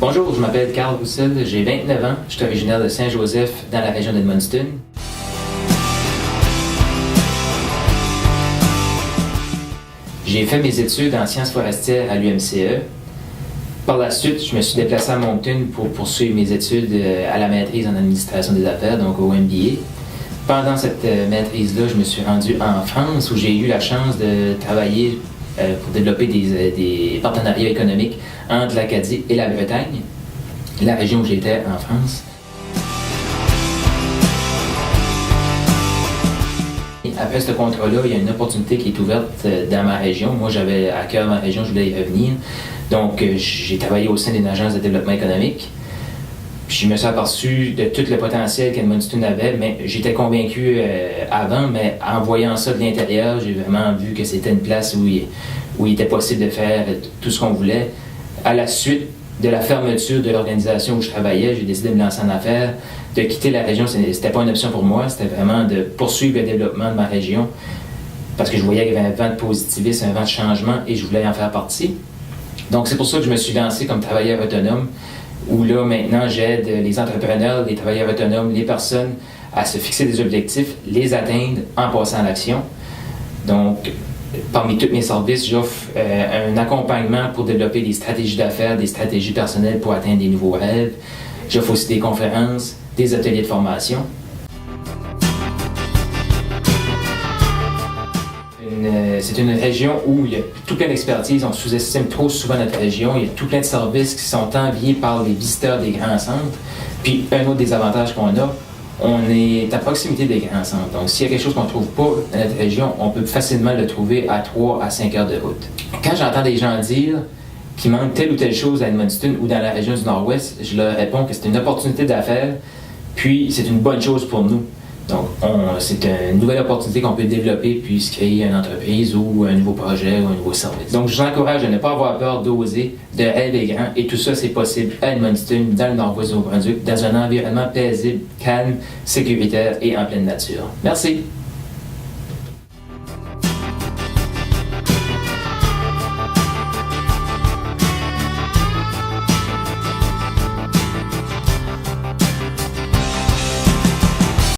Bonjour, je m'appelle Carl Roussel, j'ai 29 ans, je suis originaire de Saint-Joseph dans la région d'Edmundston. J'ai fait mes études en sciences forestières à l'UMCE. Par la suite, je me suis déplacé à Moncton pour poursuivre mes études à la maîtrise en administration des affaires, donc au MBA. Pendant cette maîtrise-là, je me suis rendu en France où j'ai eu la chance de travailler pour développer des partenariats économiques entre l'Acadie et la Bretagne, la région où j'étais en France. Après ce contrat-là, il y a une opportunité qui est ouverte dans ma région. Moi, j'avais à cœur ma région, je voulais y revenir. Donc, j'ai travaillé au sein d'une agence de développement économique. Puis, je me suis aperçu de tout le potentiel qu'Edmundston avait, mais j'étais convaincu avant, mais en voyant ça de l'intérieur, j'ai vraiment vu que c'était une place où il était possible de faire tout ce qu'on voulait. À la suite de la fermeture de l'organisation où je travaillais, j'ai décidé de me lancer en affaires, de quitter la région. C'était pas une option pour moi, c'était vraiment de poursuivre le développement de ma région parce que je voyais qu'il y avait un vent de positivisme, un vent de changement et je voulais en faire partie. Donc, c'est pour ça que je me suis lancé comme travailleur autonome, où là, maintenant, j'aide les entrepreneurs, les travailleurs autonomes, les personnes à se fixer des objectifs, les atteindre en passant à l'action. Donc, parmi tous mes services, j'offre un accompagnement pour développer des stratégies d'affaires, des stratégies personnelles pour atteindre des nouveaux rêves. J'offre aussi des conférences, des ateliers de formation. C'est une région où il y a tout plein d'expertise. On sous-estime trop souvent notre région. Il y a tout plein de services qui sont enviés par les visiteurs des grands centres. Puis, un autre des avantages qu'on a, on est à proximité des grands centres. Donc, s'il y a quelque chose qu'on ne trouve pas dans notre région, on peut facilement le trouver à 3 à 5 heures de route. Quand j'entends des gens dire qu'il manque telle ou telle chose à Edmundston ou dans la région du Nord-Ouest, je leur réponds que c'est une opportunité d'affaires, puis c'est une bonne chose pour nous. Donc, c'est une nouvelle opportunité qu'on peut développer puis se créer une entreprise ou un nouveau projet ou un nouveau service. Donc, je vous encourage à ne pas avoir peur d'oser, de rêver grand. Et tout ça, c'est possible à Edmundston, dans le Nord-Ouest du Nouveau-Brunswick, dans un environnement paisible, calme, sécuritaire et en pleine nature. Merci!